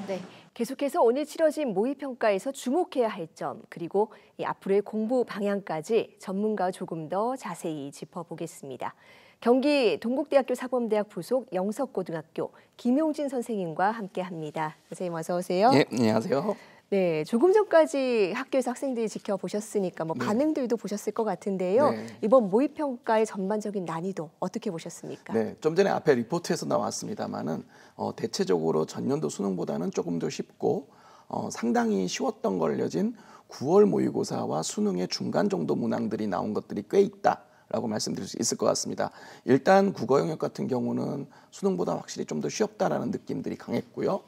네, 계속해서 오늘 치러진 모의평가에서 주목해야 할 점, 그리고 앞으로의 공부 방향까지 전문가와 조금 더 자세히 짚어보겠습니다. 경기 동국대학교 사범대학 부속 영석고등학교 김용진 선생님과 함께합니다. 선생님 어서 오세요. 네, 안녕하세요. 네, 조금 전까지 학교에서 학생들이 지켜보셨으니까 네. 반응들도 보셨을 것 같은데요. 네. 이번 모의평가의 전반적인 난이도 어떻게 보셨습니까? 네, 좀 전에 앞에 리포트에서 나왔습니다만은 대체적으로 전년도 수능보다는 조금 더 쉽고 상당히 쉬웠던 걸려진 9월 모의고사와 수능의 중간 정도 문항들이 나온 것들이 꽤 있다라고 말씀드릴 수 있을 것 같습니다. 일단 국어 영역 같은 경우는 수능보다 확실히 좀 더 쉬웠다라는 느낌들이 강했고요.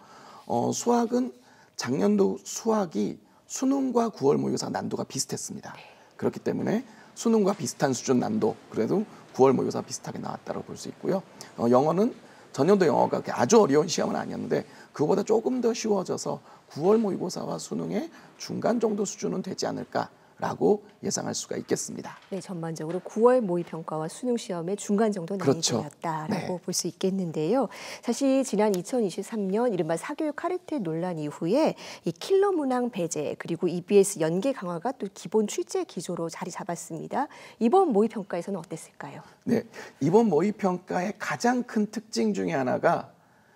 수학은 작년도 수학이 수능과 9월 모의고사 난도가 비슷했습니다. 그렇기 때문에 수능과 비슷한 수준 난도, 그래도 9월 모의고사 비슷하게 나왔다고 볼 수 있고요. 영어는 전년도 영어가 아주 어려운 시험은 아니었는데 그거보다 조금 더 쉬워져서 9월 모의고사와 수능의 중간 정도 수준은 되지 않을까라고 예상할 수가 있겠습니다. 네, 전반적으로 9월 모의평가와 수능 시험의 중간 정도 난이도였다라고 네. 볼 수 있겠는데요. 사실 지난 2023년 이른바 사교육 카르텔 논란 이후에 이 킬러 문항 배제 그리고 EBS 연계 강화가 또 기본 출제 기조로 자리 잡았습니다. 이번 모의평가에서는 어땠을까요? 네, 이번 모의평가의 가장 큰 특징 중에 하나가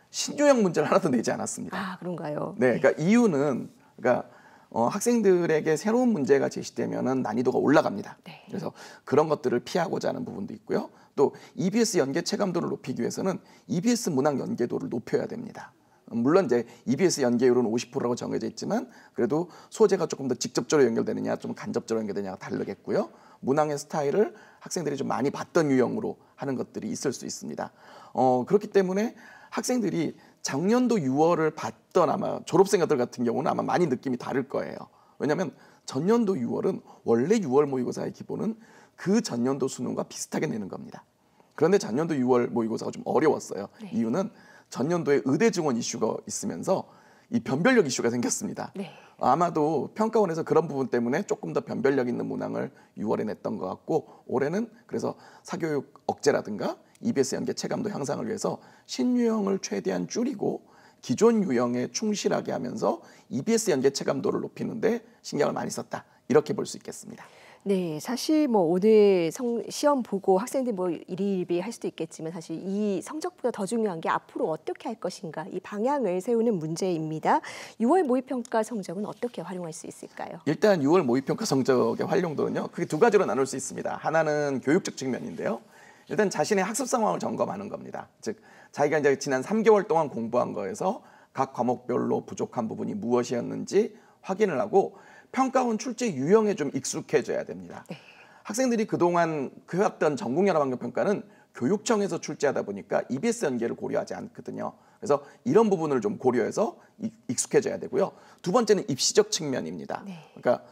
신유형 문제를 하나도 내지 않았습니다. 아, 그런가요? 네, 그러니까 이유는 학생들에게 새로운 문제가 제시되면은 난이도가 올라갑니다. 네. 그래서 그런 것들을 피하고자 하는 부분도 있고요. 또 EBS 연계 체감도를 높이기 위해서는 EBS 문항 연계도를 높여야 됩니다. 물론 이제 EBS 연계율은 50%라고 정해져 있지만 그래도 소재가 조금 더 직접적으로 연결되느냐 좀 간접적으로 연결되느냐가 다르겠고요. 문항의 스타일을 학생들이 좀 많이 봤던 유형으로 하는 것들이 있을 수 있습니다. 그렇기 때문에 학생들이 작년도 6월을 봤던 아마 졸업생들 같은 경우는 아마 많이 느낌이 다를 거예요. 왜냐하면 전년도 6월은 원래 6월 모의고사의 기본은 그 전년도 수능과 비슷하게 내는 겁니다. 그런데 작년도 6월 모의고사가 좀 어려웠어요. 네. 이유는 전년도에 의대 증원 이슈가 있으면서 이 변별력 이슈가 생겼습니다. 네. 아마도 평가원에서 그런 부분 때문에 조금 더 변별력 있는 문항을 6월에 냈던 것 같고 올해는 그래서 사교육 억제라든가 EBS 연계 체감도 향상을 위해서 신유형을 최대한 줄이고 기존 유형에 충실하게 하면서 EBS 연계 체감도를 높이는데 신경을 많이 썼다. 이렇게 볼 수 있겠습니다. 네, 사실 뭐 오늘 시험 보고 학생들 뭐 일일비 할 수도 있겠지만 사실 이 성적보다 더 중요한 게 앞으로 어떻게 할 것인가 이 방향을 세우는 문제입니다. 6월 모의평가 성적은 어떻게 활용할 수 있을까요? 일단 6월 모의평가 성적의 활용도는요. 크게 두 가지로 나눌 수 있습니다. 하나는 교육적 측면인데요. 일단 자신의 학습 상황을 점검하는 겁니다. 즉 자기가 이제 지난 3개월 동안 공부한 거에서 각 과목별로 부족한 부분이 무엇이었는지 확인을 하고 평가원 출제 유형에 좀 익숙해져야 됩니다. 네. 학생들이 그동안 해왔던 전국연합학력평가는 교육청에서 출제하다 보니까 EBS 연계를 고려하지 않거든요. 그래서 이런 부분을 좀 고려해서 익숙해져야 되고요. 두 번째는 입시적 측면입니다. 네. 그러니까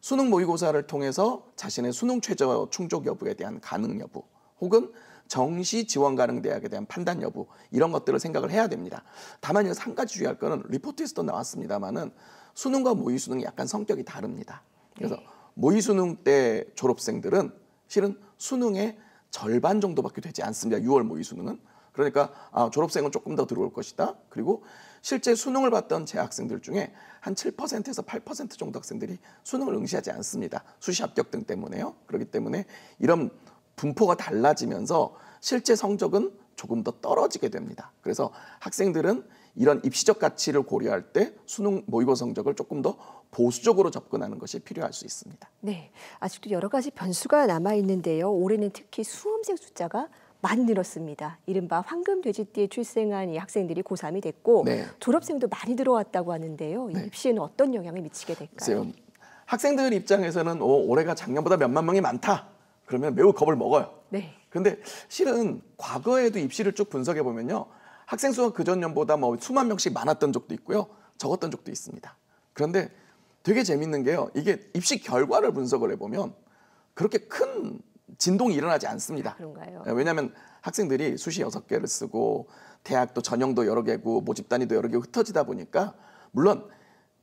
수능 모의고사를 통해서 자신의 수능 최저 충족 여부에 대한 가능 여부 혹은 정시 지원 가능 대학에 대한 판단 여부 이런 것들을 생각을 해야 됩니다. 다만 여기서 한 가지 주의할 거는 리포트에서도 나왔습니다만은 수능과 모의 수능이 약간 성격이 다릅니다. 그래서 모의 수능 때 졸업생들은 실은 수능의 절반 정도밖에 되지 않습니다. 6월 모의 수능은. 그러니까 졸업생은 조금 더 들어올 것이다. 그리고 실제 수능을 봤던 재학생들 중에 한 7%에서 8% 정도 학생들이 수능을 응시하지 않습니다. 수시 합격 등 때문에요. 그렇기 때문에 이런 분포가 달라지면서 실제 성적은 조금 더 떨어지게 됩니다. 그래서 학생들은 이런 입시적 가치를 고려할 때 수능 모의고사 성적을 조금 더 보수적으로 접근하는 것이 필요할 수 있습니다. 네, 아직도 여러 가지 변수가 남아 있는데요. 올해는 특히 수험생 숫자가 많이 늘었습니다. 이른바 황금 돼지띠에 출생한 이 학생들이 고3이 됐고 네. 졸업생도 많이 들어왔다고 하는데요. 이 입시에는 어떤 영향을 미치게 될까요? 글쎄요. 학생들 입장에서는 올해가 작년보다 몇만 명이 많다. 그러면 매우 겁을 먹어요. 네. 그런데 실은 과거에도 입시를 쭉 분석해 보면요. 학생 수가 그전년보다 뭐 수만 명씩 많았던 적도 있고요. 적었던 적도 있습니다. 그런데 되게 재밌는 게요. 이게 입시 결과를 분석을 해보면 그렇게 큰 진동이 일어나지 않습니다. 그런가요? 왜냐하면 학생들이 수시 6개를 쓰고 대학도 전형도 여러 개고 모집 단위도 여러 개고 흩어지다 보니까 물론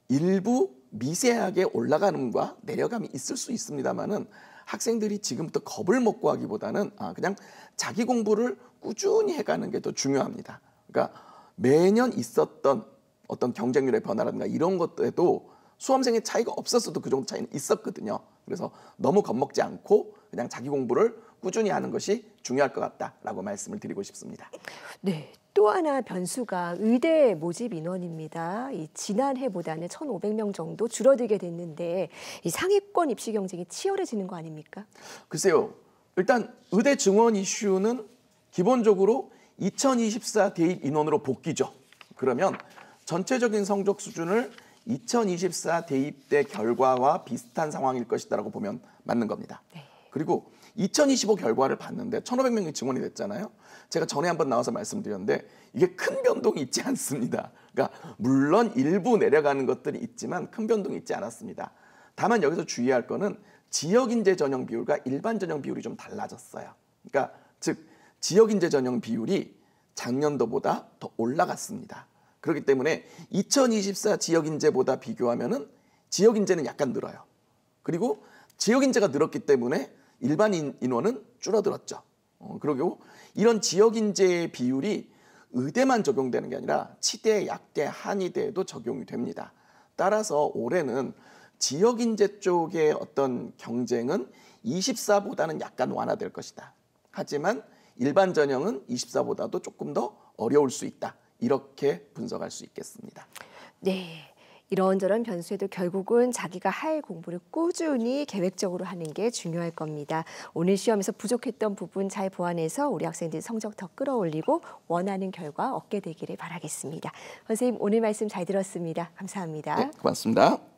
일부 미세하게 올라가는과 내려감이 있을 수 있습니다만은 학생들이 지금부터 겁을 먹고 하기보다는 그냥 자기 공부를 꾸준히 해가는 게 더 중요합니다. 그러니까 매년 있었던 어떤 경쟁률의 변화라든가 이런 것에도 수험생의 차이가 없었어도 그 정도 차이는 있었거든요. 그래서 너무 겁먹지 않고 그냥 자기 공부를 꾸준히 하는 것이 중요할 것 같다라고 말씀을 드리고 싶습니다. 네. 또 하나 변수가 의대 모집 인원입니다. 이 지난해보다는 1,500명 정도 줄어들게 됐는데 이 상위권 입시 경쟁이 치열해지는 거 아닙니까? 글쎄요. 일단 의대 증원 이슈는 기본적으로 2024 대입 인원으로 복귀죠. 그러면 전체적인 성적 수준을 2024 대입대 결과와 비슷한 상황일 것이다라고 보면 맞는 겁니다. 네. 그리고 2025 결과를 봤는데 1,500명이 증원이 됐잖아요. 제가 전에 한번 나와서 말씀드렸는데 이게 큰 변동이 있지 않습니다. 그러니까 물론 일부 내려가는 것들이 있지만 큰 변동이 있지 않았습니다. 다만 여기서 주의할 거는 지역인재 전형 비율과 일반 전형 비율이 좀 달라졌어요. 그러니까 즉 지역인재 전형 비율이 작년도보다 더 올라갔습니다. 그렇기 때문에 2024 지역인재보다 비교하면은 지역인재는 약간 늘어요. 그리고 지역인재가 늘었기 때문에 일반 인원은 줄어들었죠. 그리고 이런 지역인재의 비율이 의대만 적용되는 게 아니라 치대, 약대, 한의대에도 적용이 됩니다. 따라서 올해는 지역인재 쪽의 어떤 경쟁은 24보다는 약간 완화될 것이다. 하지만 일반 전형은 24보다도 조금 더 어려울 수 있다. 이렇게 분석할 수 있겠습니다. 네. 이런저런 변수에도 결국은 자기가 할 공부를 꾸준히 계획적으로 하는 게 중요할 겁니다. 오늘 시험에서 부족했던 부분 잘 보완해서 우리 학생들 성적 더 끌어올리고 원하는 결과 얻게 되기를 바라겠습니다. 선생님 오늘 말씀 잘 들었습니다. 감사합니다. 네, 고맙습니다.